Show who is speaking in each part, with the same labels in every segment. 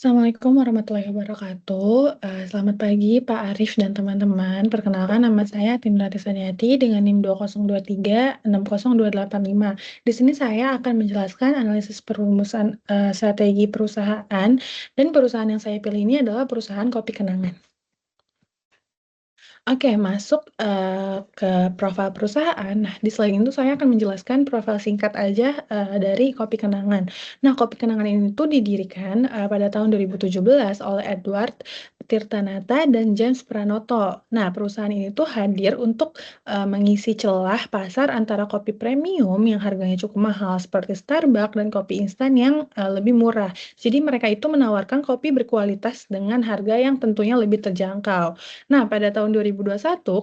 Speaker 1: Assalamualaikum warahmatullahi wabarakatuh. Selamat pagi Pak Arif dan teman-teman. Perkenalkan nama saya Timrati Saniati dengan NIM 202360285. Di sini saya akan menjelaskan analisis perumusan strategi perusahaan, dan perusahaan yang saya pilih ini adalah perusahaan Kopi Kenangan. Oke, masuk, ke profil perusahaan. Nah, di slide ini tuh saya akan menjelaskan profil singkat aja, dari Kopi Kenangan. Nah, Kopi Kenangan ini tuh didirikan, pada tahun 2017 oleh Edward Tirtanata dan James Pranoto. Nah, perusahaan ini tuh hadir untuk, mengisi celah pasar antara kopi premium yang harganya cukup mahal seperti Starbucks dan kopi instan yang, lebih murah. Jadi mereka itu menawarkan kopi berkualitas dengan harga yang tentunya lebih terjangkau. Nah, pada tahun 2021,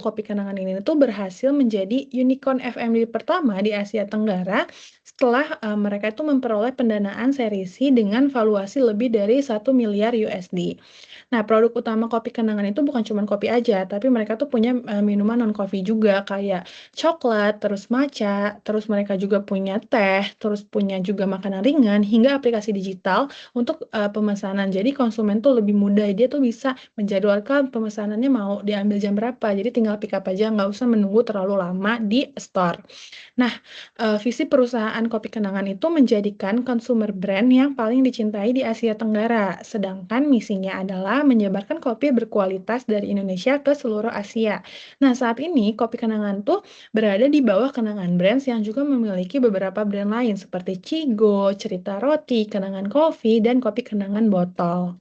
Speaker 1: Kopi Kenangan ini tuh berhasil menjadi unicorn FMB pertama di Asia Tenggara setelah mereka itu memperoleh pendanaan seri C dengan valuasi lebih dari 1 miliar USD. Nah, produk utama Kopi Kenangan itu bukan cuma kopi aja, tapi mereka tuh punya minuman non kopi juga kayak coklat, terus matcha, terus mereka juga punya teh, terus punya juga makanan ringan hingga aplikasi digital untuk pemesanan. Jadi konsumen tuh lebih mudah, dia tuh bisa menjadwalkan pemesanannya mau diambil jam berapa, jadi tinggal pick up aja, nggak usah menunggu terlalu lama di store. Nah, visi perusahaan Kopi Kenangan itu menjadikan consumer brand yang paling dicintai di Asia Tenggara, sedangkan misinya adalah menyebarkan kopi berkualitas dari Indonesia ke seluruh Asia. Nah, saat ini Kopi Kenangan tuh berada di bawah Kenangan Brands yang juga memiliki beberapa brand lain seperti Cigo, Cerita Roti, Kenangan Coffee, dan Kopi Kenangan Botol.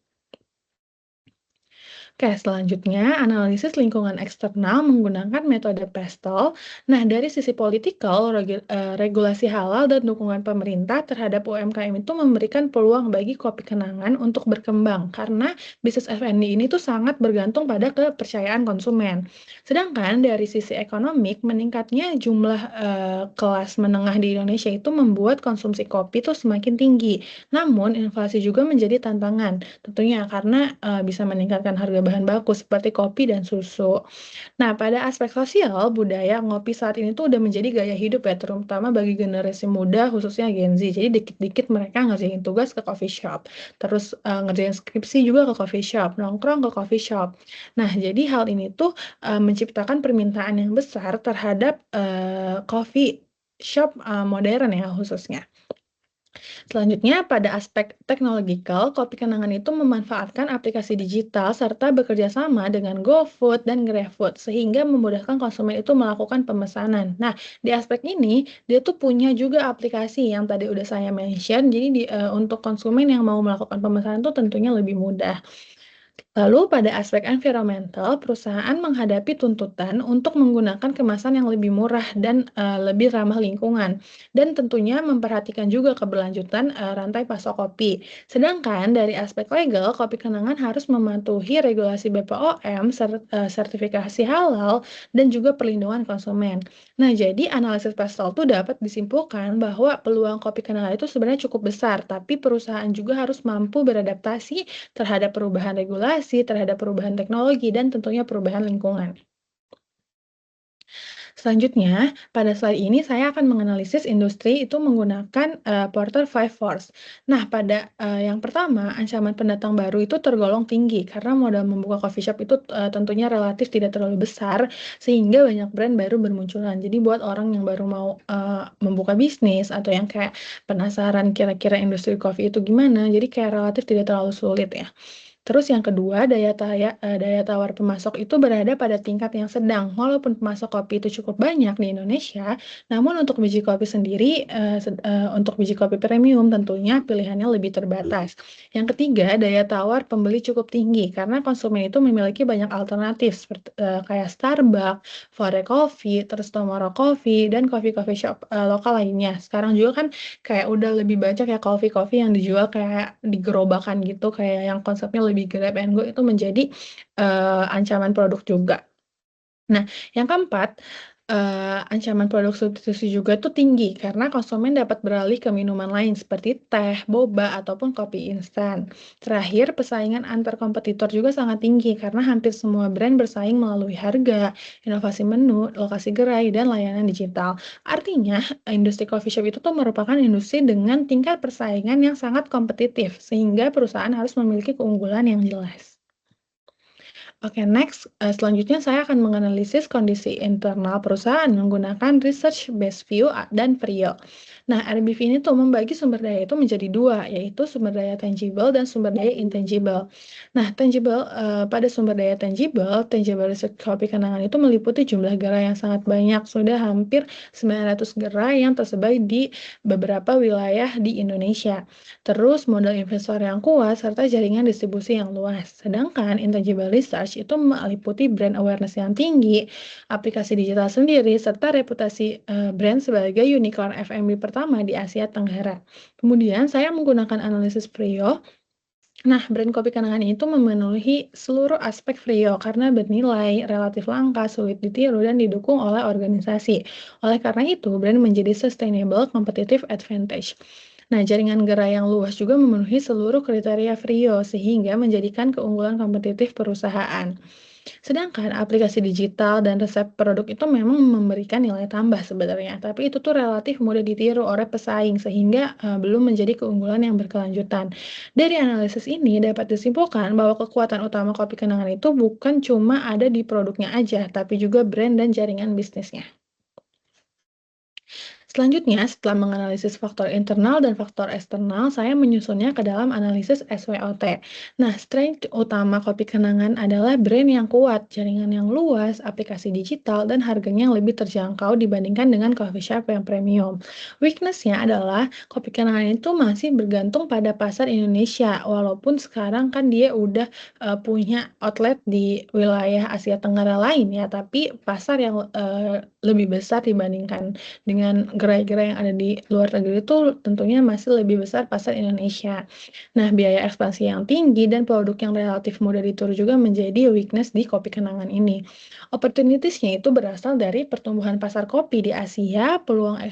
Speaker 1: Oke, selanjutnya analisis lingkungan eksternal menggunakan metode PESTEL. Nah, dari sisi politikal, regulasi halal dan dukungan pemerintah terhadap UMKM itu memberikan peluang bagi Kopi Kenangan untuk berkembang karena bisnis F&B ini tuh sangat bergantung pada kepercayaan konsumen. Sedangkan dari sisi ekonomik, meningkatnya jumlah kelas menengah di Indonesia itu membuat konsumsi kopi tuh semakin tinggi. Namun, inflasi juga menjadi tantangan. Tentunya karena, bisa meningkatkan harga bahan baku seperti kopi dan susu. Nah, pada aspek sosial, budaya ngopi saat ini tuh udah menjadi gaya hidup ya, terutama bagi generasi muda khususnya Gen Z. Jadi dikit-dikit mereka ngerjain tugas ke coffee shop, terus, ngerjain skripsi juga ke coffee shop, nongkrong ke coffee shop. Nah, jadi hal ini tuh, menciptakan permintaan yang besar terhadap, coffee shop, modern ya khususnya. Selanjutnya, pada aspek teknologikal, Kopi Kenangan itu memanfaatkan aplikasi digital serta bekerja sama dengan GoFood dan GrabFood sehingga memudahkan konsumen itu melakukan pemesanan. Nah, di aspek ini dia tuh punya juga aplikasi yang tadi udah saya mention. Jadi untuk konsumen yang mau melakukan pemesanan tuh tentunya lebih mudah. Lalu pada aspek environmental, perusahaan menghadapi tuntutan untuk menggunakan kemasan yang lebih murah dan lebih ramah lingkungan, dan tentunya memperhatikan juga keberlanjutan rantai pasok kopi. Sedangkan dari aspek legal, Kopi Kenangan harus mematuhi regulasi BPOM, sertifikasi halal, dan juga perlindungan konsumen. Nah, jadi analisis pastel itu dapat disimpulkan bahwa peluang Kopi Kenangan itu sebenarnya cukup besar, tapi perusahaan juga harus mampu beradaptasi terhadap perubahan regulasi, terhadap perubahan teknologi, dan tentunya perubahan lingkungan. Selanjutnya, pada slide ini saya akan menganalisis industri itu menggunakan Porter Five Force. Nah, pada yang pertama, ancaman pendatang baru itu tergolong tinggi karena modal membuka coffee shop itu tentunya relatif tidak terlalu besar, sehingga banyak brand baru bermunculan. Jadi buat orang yang baru mau membuka bisnis atau yang kayak penasaran kira-kira industri coffee itu gimana, jadi kayak relatif tidak terlalu sulit ya. Terus yang kedua, daya tawar pemasok itu berada pada tingkat yang sedang. Walaupun pemasok kopi itu cukup banyak di Indonesia, namun untuk biji kopi sendiri, untuk biji kopi premium tentunya pilihannya lebih terbatas. Yang ketiga, daya tawar pembeli cukup tinggi karena konsumen itu memiliki banyak alternatif seperti, kayak Starbucks, Fore Coffee, terus Tomorrow Coffee, dan coffee-coffee shop, lokal lainnya. Sekarang juga kan kayak udah lebih banyak ya coffee-coffee yang dijual kayak di gerobakan gitu, kayak yang konsepnya lebih grab and go itu menjadi, ancaman produk juga. Nah, yang keempat, Ancaman produk substitusi juga tuh tinggi karena konsumen dapat beralih ke minuman lain seperti teh, boba, ataupun kopi instan. Terakhir, persaingan antar kompetitor juga sangat tinggi karena hampir semua brand bersaing melalui harga, inovasi menu, lokasi gerai, dan layanan digital. Artinya, industri coffee shop itu tuh merupakan industri dengan tingkat persaingan yang sangat kompetitif, sehingga perusahaan harus memiliki keunggulan yang jelas. Oke, next, selanjutnya saya akan menganalisis kondisi internal perusahaan menggunakan research based view dan VRIO. Nah, RBV ini tuh membagi sumber daya itu menjadi dua, yaitu sumber daya tangible dan sumber daya intangible. Nah, pada sumber daya tangible research kopi kenangan itu meliputi jumlah gerai yang sangat banyak, sudah hampir 900 gerai yang tersebar di beberapa wilayah di Indonesia. Terus modal investor yang kuat serta jaringan distribusi yang luas. Sedangkan intangible research itu meliputi brand awareness yang tinggi, aplikasi digital sendiri, serta reputasi brand sebagai unicorn F&B pertama di Asia Tenggara. Kemudian saya menggunakan analisis Prio. Nah, brand kopi kenangan itu memenuhi seluruh aspek Frio karena bernilai relatif langka, sulit ditiru, dan didukung oleh organisasi. Oleh karena itu, brand menjadi sustainable competitive advantage. Nah, jaringan gerai yang luas juga memenuhi seluruh kriteria Frio sehingga menjadikan keunggulan kompetitif perusahaan. Sedangkan aplikasi digital dan resep produk itu memang memberikan nilai tambah sebenarnya, tapi itu tuh relatif mudah ditiru oleh pesaing sehingga belum menjadi keunggulan yang berkelanjutan. Dari analisis ini dapat disimpulkan bahwa kekuatan utama kopi kenangan itu bukan cuma ada di produknya aja, tapi juga brand dan jaringan bisnisnya. Selanjutnya, setelah menganalisis faktor internal dan faktor eksternal, saya menyusunnya ke dalam analisis SWOT. Nah, strength utama kopi kenangan adalah brand yang kuat, jaringan yang luas, aplikasi digital, dan harganya yang lebih terjangkau dibandingkan dengan coffee shop yang premium. Weaknessnya adalah kopi kenangan itu masih bergantung pada pasar Indonesia, walaupun sekarang kan dia udah punya outlet di wilayah Asia Tenggara lain ya, tapi pasar yang lebih besar dibandingkan dengan gerai-gerai yang ada di luar negeri itu tentunya masih lebih besar pasar Indonesia. Nah, biaya ekspansi yang tinggi dan produk yang relatif mudah diatur juga menjadi weakness di kopi kenangan ini. Opportunities-nya itu berasal dari pertumbuhan pasar kopi di Asia, peluang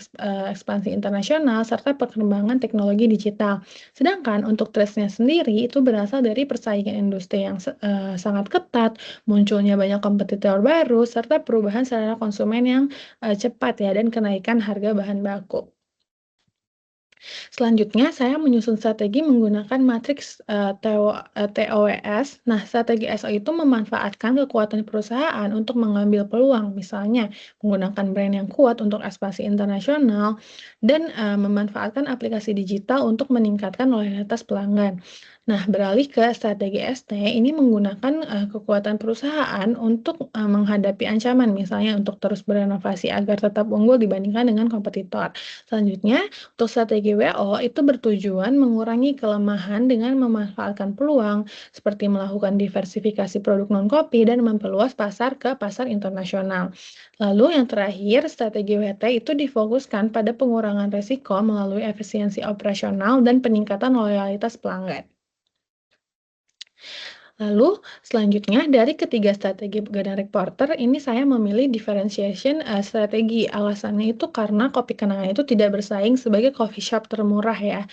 Speaker 1: ekspansi internasional, serta perkembangan teknologi digital. Sedangkan untuk threats-nya sendiri itu berasal dari persaingan industri yang sangat ketat, munculnya banyak kompetitor baru, serta perubahan selera konsumen yang cepat ya dan kenaikan harga bahan baku. Selanjutnya, saya menyusun strategi menggunakan matriks TOWS. Nah, strategi SO itu memanfaatkan kekuatan perusahaan untuk mengambil peluang, misalnya menggunakan brand yang kuat untuk ekspansi internasional dan memanfaatkan aplikasi digital untuk meningkatkan loyalitas pelanggan. Nah, beralih ke strategi ST, ini menggunakan kekuatan perusahaan untuk menghadapi ancaman, misalnya untuk terus berinovasi agar tetap unggul dibandingkan dengan kompetitor. Selanjutnya, untuk strategi WO itu bertujuan mengurangi kelemahan dengan memanfaatkan peluang seperti melakukan diversifikasi produk non-kopi dan memperluas pasar ke pasar internasional. Lalu yang terakhir, strategi WT itu difokuskan pada pengurangan risiko melalui efisiensi operasional dan peningkatan loyalitas pelanggan. Lalu selanjutnya dari ketiga strategi Gadang Reporter ini saya memilih differentiation strategi. Alasannya itu karena kopi kenangan itu tidak bersaing sebagai coffee shop termurah ya,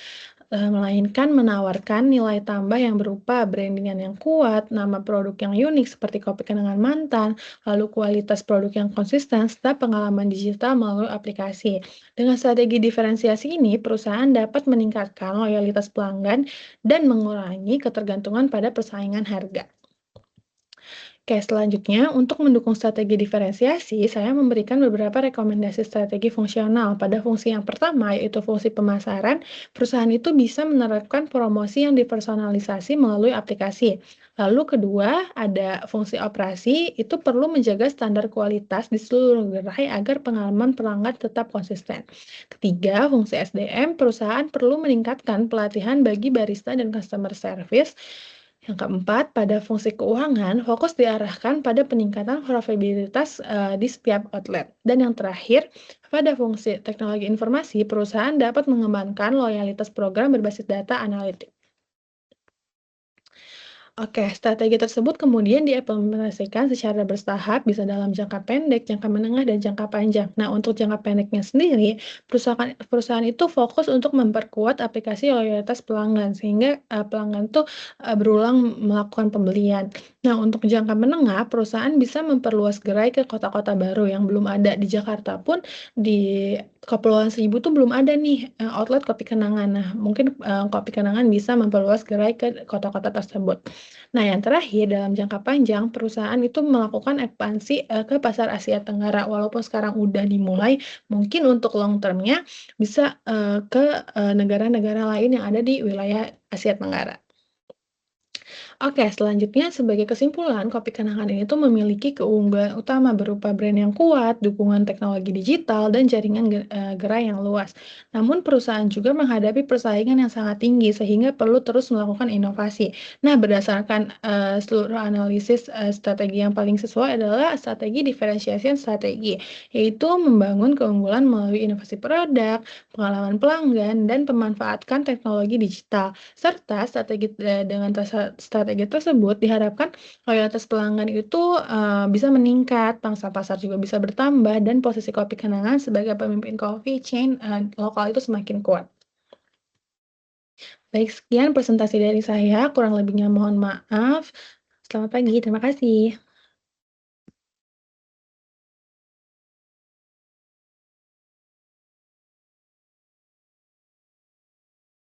Speaker 1: melainkan menawarkan nilai tambah yang berupa brandingan yang kuat, nama produk yang unik seperti kopi kenangan mantan, lalu kualitas produk yang konsisten, serta pengalaman digital melalui aplikasi. Dengan strategi diferensiasi ini, perusahaan dapat meningkatkan loyalitas pelanggan dan mengurangi ketergantungan pada persaingan harga. Oke, selanjutnya untuk mendukung strategi diferensiasi, saya memberikan beberapa rekomendasi strategi fungsional. Pada fungsi yang pertama, yaitu fungsi pemasaran, perusahaan itu bisa menerapkan promosi yang dipersonalisasi melalui aplikasi. Lalu kedua, ada fungsi operasi, itu perlu menjaga standar kualitas di seluruh gerai agar pengalaman pelanggan tetap konsisten. Ketiga, fungsi SDM, perusahaan perlu meningkatkan pelatihan bagi barista dan customer service. Yang keempat, pada fungsi keuangan, fokus diarahkan pada peningkatan profitabilitas di setiap outlet. Dan yang terakhir, pada fungsi teknologi informasi, perusahaan dapat mengembangkan loyalitas program berbasis data analitik. Oke, strategi tersebut kemudian diimplementasikan secara bertahap, bisa dalam jangka pendek, jangka menengah, dan jangka panjang. Nah, untuk jangka pendeknya sendiri, perusahaan perusahaan itu fokus untuk memperkuat aplikasi loyalitas pelanggan, sehingga pelanggan tuh berulang melakukan pembelian. Nah, untuk jangka menengah, perusahaan bisa memperluas gerai ke kota-kota baru yang belum ada. Di Jakarta pun, di Kepulauan Seribu tuh belum ada nih outlet kopi kenangan. Nah, mungkin kopi kenangan bisa memperluas gerai ke kota-kota tersebut. Nah, yang terakhir dalam jangka panjang, perusahaan itu melakukan ekspansi, ke pasar Asia Tenggara. Walaupun sekarang udah dimulai, mungkin untuk long term-nya bisa, ke, negara-negara lain yang ada di wilayah Asia Tenggara. Oke, selanjutnya sebagai kesimpulan, kopi kenangan ini tuh memiliki keunggulan utama berupa brand yang kuat, dukungan teknologi digital, dan jaringan gerai yang luas. Namun perusahaan juga menghadapi persaingan yang sangat tinggi sehingga perlu terus melakukan inovasi. Nah, berdasarkan seluruh analisis strategi yang paling sesuai adalah strategi differentiation strategi, yaitu membangun keunggulan melalui inovasi produk, pengalaman pelanggan, dan pemanfaatkan teknologi digital. Serta dengan strategi tersebut diharapkan loyalitas pelanggan itu, bisa meningkat, pangsa pasar juga bisa bertambah, dan posisi Kopi Kenangan sebagai pemimpin coffee chain, lokal itu semakin kuat. Baik, sekian presentasi dari saya, kurang lebihnya mohon maaf. Selamat pagi, terima kasih.